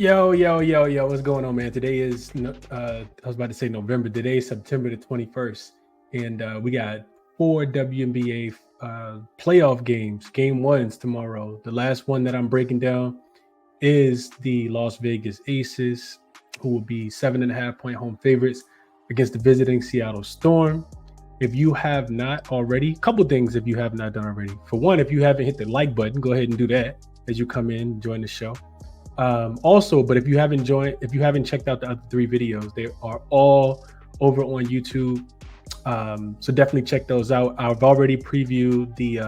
Yo, what's going on, man? Today is, I was about to say November. Today is September the 21st. And we got four WNBA playoff games. Game one's tomorrow. The last one that I'm breaking down is the Las Vegas Aces, who will be 7.5 point home favorites against the visiting Seattle Storm. If you have not already, couple things if you have not done already. For one, if you haven't hit the like button, go ahead and do that as you come in, join the show. Also, but if you haven't checked out the other three videos, they are all over on YouTube. So definitely check those out. I've already previewed the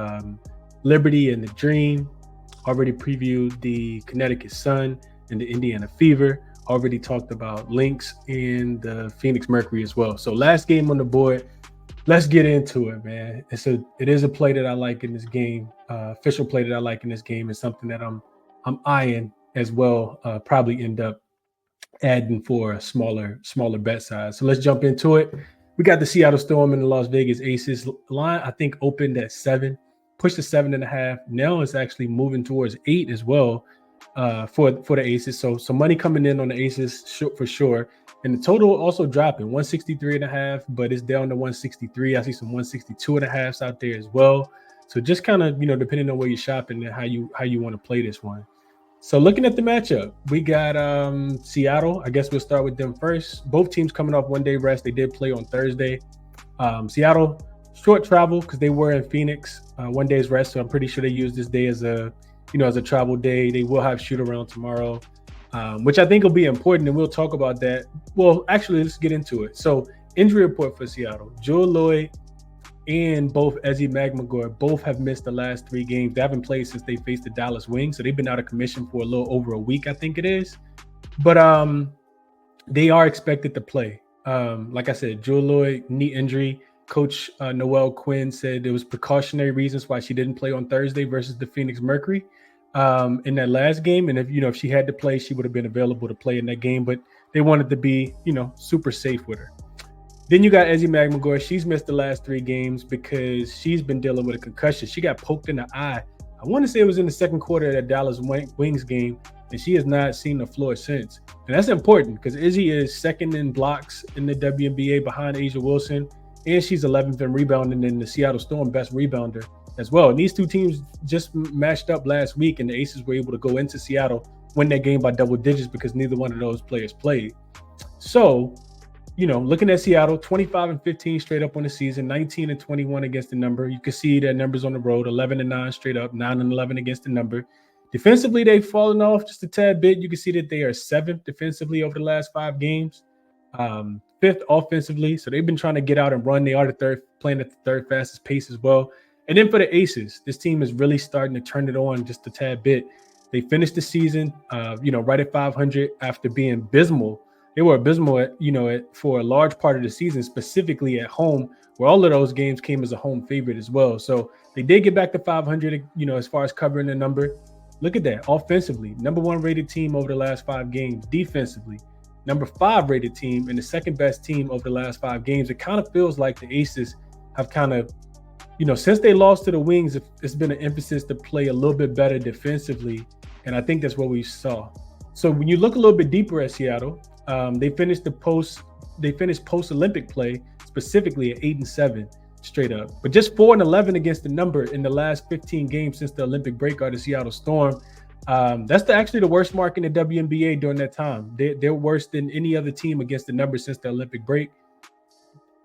Liberty and the Dream, already previewed the Connecticut Sun and the Indiana Fever, already talked about Lynx and the Phoenix Mercury as well. So last game on the board, let's get into it, man. It is a play that I like in this game, official play that I like in this game, is something that I'm eyeing as well, probably end up adding for a smaller bet size. So let's jump into it. We got the Seattle Storm and the Las Vegas Aces. Line, I think, opened at 7, pushed to 7.5. Now it's actually moving towards 8 as well for the Aces. So some money coming in on the Aces for sure. And the total also dropping, 163.5, but it's down to 163. I see some 162.5s out there as well. So just kind of, depending on where you're shopping and how you want to play this one. So looking at the matchup, we got Seattle. I guess we'll start with them first. Both teams coming off one-day rest. They did play on Thursday. Seattle, short travel because they were in Phoenix, 1 day's rest. So I'm pretty sure they used this day as a travel day. They will have shoot around tomorrow, which I think will be important, and we'll talk about that. Well, actually, let's get into it. So injury report for Seattle. Jewel Lloyd and both Ezi Magmagor both have missed the last 3 games. They haven't played since they faced the Dallas Wings, so they've been out of commission for a little over a week, I think it is. But they are expected to play. Like I said, Jewel Lloyd, knee injury. Coach Noelle Quinn said there was precautionary reasons why she didn't play on Thursday versus the Phoenix Mercury in that last game. And if she had to play, she would have been available to play in that game. But they wanted to be, super safe with her. Then you got Ezi Magmagor. She's missed the last 3 games because she's been dealing with a concussion. She got poked in the eye. I want to say it was in the second quarter of that Dallas Wings game, and she has not seen the floor since. And that's important because Izzy is second in blocks in the WNBA behind Asia Wilson, and she's 11th in rebounding in the Seattle Storm best rebounder as well. And these two teams just matched up last week, and the Aces were able to go into Seattle, win that game by double digits because neither one of those players played. So, looking at Seattle, 25-15 straight up on the season, 19-21 against the number. You can see their numbers on the road, 11-9 straight up, 9-11 against the number. Defensively, they've fallen off just a tad bit. You can see that they are 7th defensively over the last 5 games, 5th offensively. So they've been trying to get out and run. They are playing at the third fastest pace as well. And then for the Aces, this team is really starting to turn it on just a tad bit. They finished the season, right at 500 after being abysmal. They were abysmal, for a large part of the season, specifically at home, where all of those games came as a home favorite as well. So they did get back to 500, as far as covering the number. Look at that. Offensively, number 1 rated team over the last 5 games. Defensively, number 5 rated team and the second best team over the last 5 games. It kind of feels like the Aces have kind of, since they lost to the Wings, it's been an emphasis to play a little bit better defensively. And I think that's what we saw. So when you look a little bit deeper at Seattle, they finished post-Olympic play specifically at 8-7 straight up, but just 4-11 against the number in the last 15 games since the Olympic break are the Seattle Storm. That's actually the worst mark in the WNBA during that time. They're worse than any other team against the number since the Olympic break.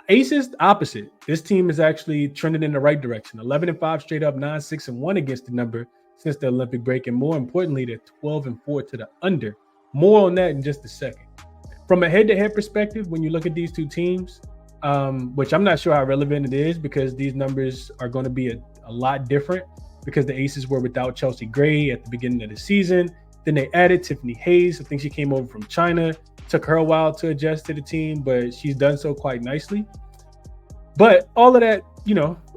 Aces, opposite. This team is actually trending in the right direction. 11-5 straight up, 9-6-1 against the number since the Olympic break, and more importantly, they're 12-4 to the under. More on that in just a second. From a head-to-head perspective, when you look at these two teams, which I'm not sure how relevant it is because these numbers are going to be a lot different because the Aces were without Chelsea Gray at the beginning of the season. Then they added Tiffany Hayes. I think she came over from China. Took her a while to adjust to the team, but she's done so quite nicely. But all of that,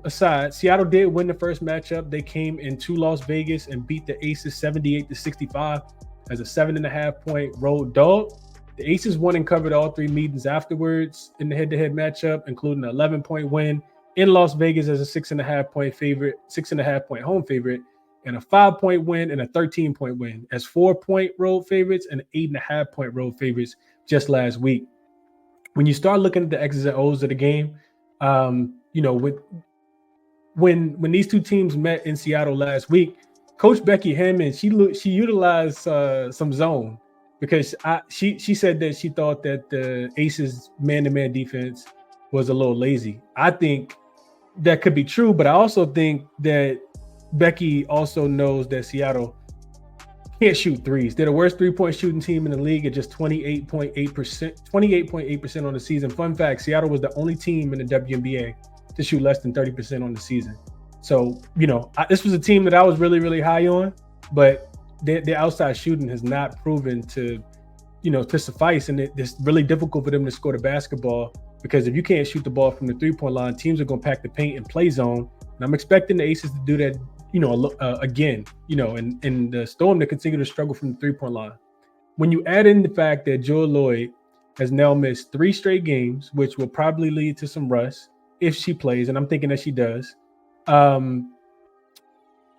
aside, Seattle did win the first matchup. They came into Las Vegas and beat the Aces 78-65 as a 7.5-point road dog. The Aces won and covered all 3 meetings afterwards in the head-to-head matchup, including an 11-point win in Las Vegas as a 6.5-point home favorite. and a 5-point win and a 13-point win as 4-point road favorites and 8.5-point road favorites just last week. When you start looking at the X's and O's of the game, when these two teams met in Seattle last week, Coach Becky Hammond, she utilized some zone because she said that she thought that the Aces man-to-man defense was a little lazy. I think that could be true, but I also think that Becky also knows that Seattle can't shoot threes. They're the worst three-point shooting team in the league at just 28.8% on the season. Fun fact, Seattle was the only team in the WNBA to shoot less than 30% on the season. So, this was a team that I was really, really high on, but their outside shooting has not proven to suffice. And it's really difficult for them to score the basketball because if you can't shoot the ball from the three-point line, teams are going to pack the paint and play zone. And I'm expecting the Aces to do that, again, and the Storm to continue to struggle from the three-point line. When you add in the fact that Jewell Loyd has now missed 3 straight games, which will probably lead to some rust if she plays, and I'm thinking that she does.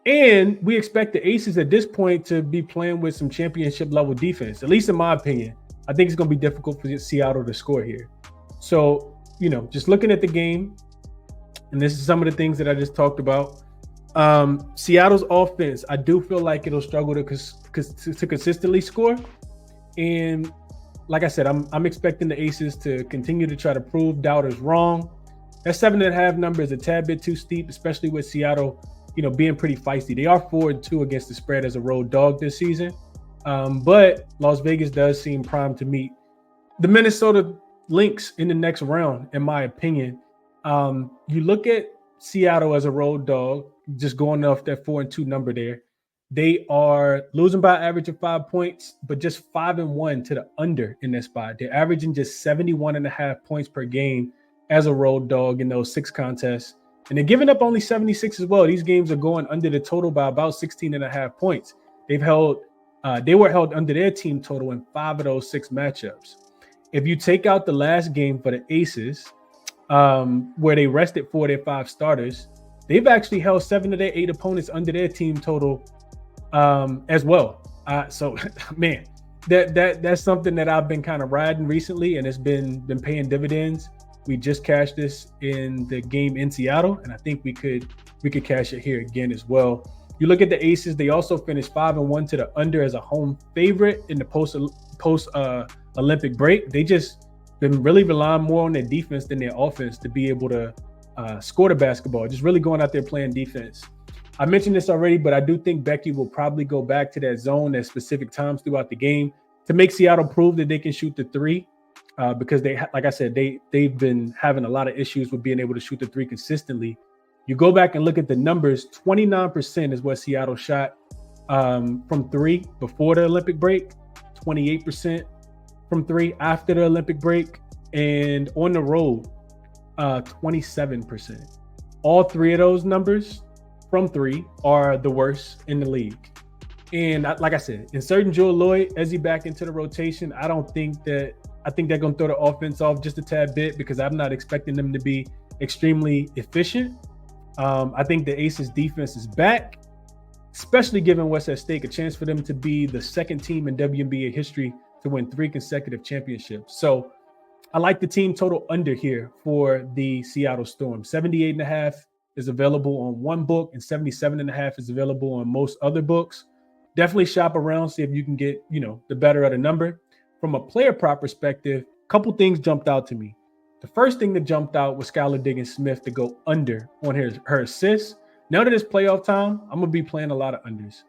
And we expect the Aces at this point to be playing with some championship level defense, at least in my opinion. I think it's going to be difficult for Seattle to score here. So, just looking at the game, and this is some of the things that I just talked about. Seattle's offense, I do feel like it'll struggle to consistently score. And like I said, I'm expecting the Aces to continue to try to prove doubters wrong. That 7.5 number is a tad bit too steep, especially with Seattle, being pretty feisty. They are 4-2 against the spread as a road dog this season. But Las Vegas does seem primed to meet the Minnesota Lynx in the next round, in my opinion. You look at Seattle as a road dog, just going off that 4-2 number there. They are losing by an average of 5 points, but just 5-1 to the under in that spot. They're averaging just 71.5 points per game as a road dog in those 6 contests. And they're giving up only 76 as well. These games are going under the total by about 16.5 points. They were held under their team total in 5 of those 6 matchups. If you take out the last game for the Aces, where they rested 4 of their 5 starters, they've actually held 7 of their 8 opponents under their team total as well. So, man, that's something that I've been kind of riding recently, and it's been paying dividends. We just cashed this in the game in Seattle, and I think we could cash it here again as well. You look at the Aces; they also finished 5-1 to the under as a home favorite in the post Olympic break. They just been really relying more on their defense than their offense to be able to score the basketball. Just really going out there playing defense. I mentioned this already, but I do think Becky will probably go back to that zone at specific times throughout the game to make Seattle prove that they can shoot the 3. Because like I said, they've been having a lot of issues with being able to shoot the 3 consistently. You go back and look at the numbers, 29% is what Seattle shot from 3 before the Olympic break, 28% from 3 after the Olympic break, and on the road, 27%. All 3 of those numbers from 3 are the worst in the league. And like I said, inserting Jewell Loyd as he back into the rotation, I think they're going to throw the offense off just a tad bit because I'm not expecting them to be extremely efficient. I think the Aces defense is back, especially given what's at stake, a chance for them to be the second team in WNBA history to win 3 consecutive championships. So I like the team total under here for the Seattle Storm. 78.5 is available on one book and 77.5 is available on most other books. Definitely shop around, see if you can get, the better of the number. From a player prop perspective, a couple things jumped out to me. The first thing that jumped out was Skylar Diggins-Smith to go under on her assists. Now that it's playoff time, I'm going to be playing a lot of unders.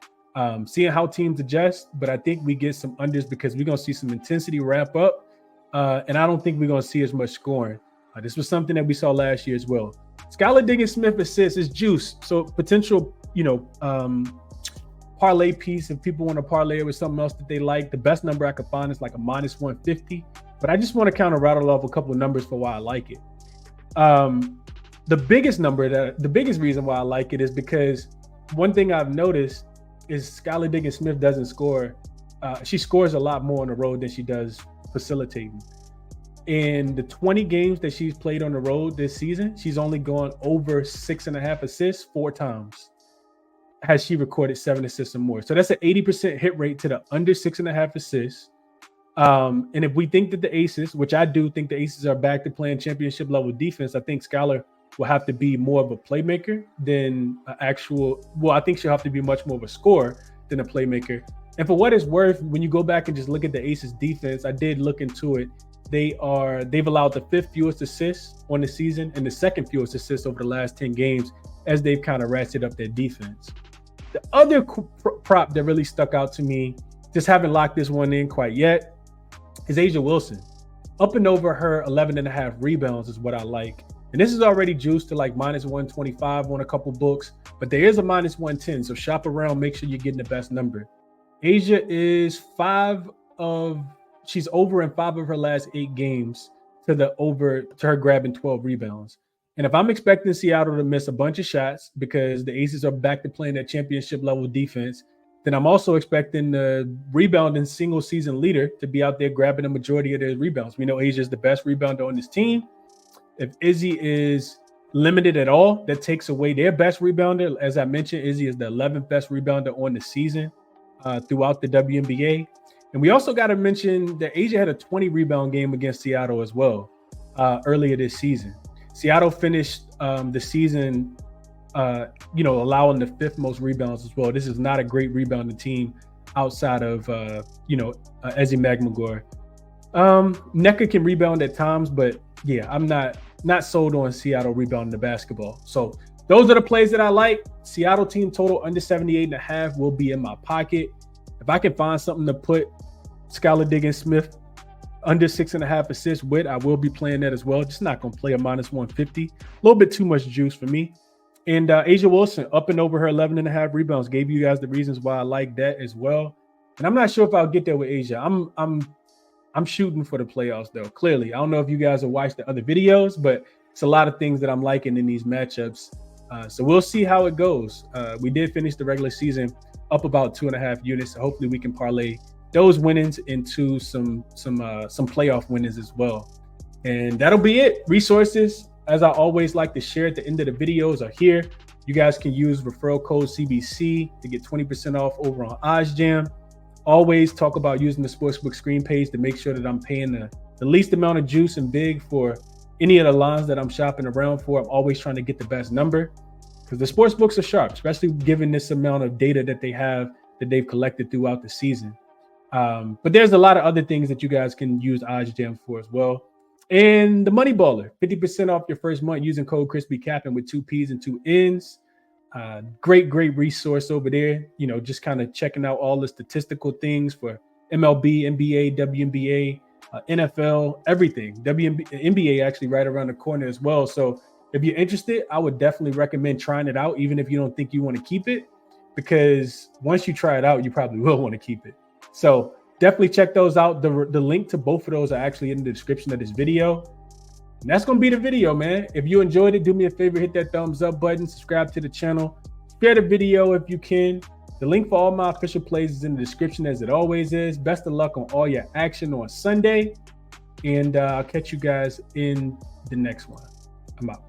Seeing how teams adjust, but I think we get some unders because we're going to see some intensity ramp up, and I don't think we're going to see as much scoring. This was something that we saw last year as well. Skylar Diggins-Smith assists is juice, so potential, parlay piece if people want to parlay it with something else that they like. The best number I could find is like a -150, but I just want to kind of rattle off a couple of numbers for why I like it. The biggest reason why I like it is because one thing I've noticed is Skylar Diggins-Smith doesn't score. She scores a lot more on the road than she does facilitating. In the 20 games that she's played on the road this season, she's only gone over 6.5 assists 4 times. has she recorded 7 assists or more. So that's an 80% hit rate to the under 6.5 assists. And if we think that the Aces, which I do think the Aces are back to playing championship level defense, I think Skylar will have to be more of a playmaker than an actual. Well, I think she'll have to be much more of a scorer than a playmaker. And for what it's worth, when you go back and just look at the Aces defense, I did look into it. They've allowed the 5th fewest assists on the season and the 2nd fewest assists over the last 10 games as they've kind of ratcheted up their defense. The other prop that really stuck out to me, just haven't locked this one in quite yet, is A'ja Wilson. Up and over her 11.5 rebounds is what I like. And this is already juiced to like minus 125 on a couple books, but there is a minus 110. So shop around, make sure you're getting the best number. A'ja is she's over in 5 of her last 8 games to her grabbing 12 rebounds. And if I'm expecting Seattle to miss a bunch of shots because the Aces are back to playing that championship level defense, then I'm also expecting the rebounding single season leader to be out there grabbing a majority of their rebounds. We know A'ja is the best rebounder on this team. If Izzy is limited at all, that takes away their best rebounder. As I mentioned, Izzy is the 11th best rebounder on the season throughout the WNBA. And we also got to mention that A'ja had a 20 rebound game against Seattle as well earlier this season. Seattle finished the season, allowing the 5th most rebounds as well. This is not a great rebounding team outside of, Ezi Magmagor. Nneka can rebound at times, but yeah, I'm not sold on Seattle rebounding the basketball. So those are the plays that I like. Seattle team total under 78.5 will be in my pocket. If I can find something to put Skylar Diggins-Smith under 6.5 assists with, I will be playing that as well. Just not going to play a minus 150. A little bit too much juice for me. And A'ja Wilson up and over her 11.5 rebounds. Gave you guys the reasons why I like that as well. And I'm not sure if I'll get there with A'ja. I'm shooting for the playoffs though. Clearly, I don't know if you guys have watched the other videos, but it's a lot of things that I'm liking in these matchups. So we'll see how it goes. We did finish the regular season up about 2.5 units. So hopefully we can parlay those winnings into some playoff winnings as well. And that'll be it. Resources, as I always like to share at the end of the videos, are here. You guys can use referral code CBC to get 20% off over on OddsJam. Always talk about using the Sportsbook screen page to make sure that I'm paying the least amount of juice and big for any of the lines that I'm shopping around for. I'm always trying to get the best number because the sports books are sharp, especially given this amount of data that they've collected throughout the season. But there's a lot of other things that you guys can use OddsJam for as well. And the Money Baller, 50% off your first month using code ChrisBeCappinn with 2 P's and 2 N's. Great resource over there. Just kind of checking out all the statistical things for MLB, NBA, WNBA, NFL, everything. NBA actually right around the corner as well. So if you're interested, I would definitely recommend trying it out, even if you don't think you want to keep it, because once you try it out, you probably will want to keep it. So definitely check those out. The link to both of those are actually in the description of this video. And that's going to be the video, man. If you enjoyed it, do me a favor, hit that thumbs up button, subscribe to the channel, share the video if you can. The link for all my official plays is in the description, as it always is. Best of luck on all your action on Sunday. And I'll catch you guys in the next one. I'm out.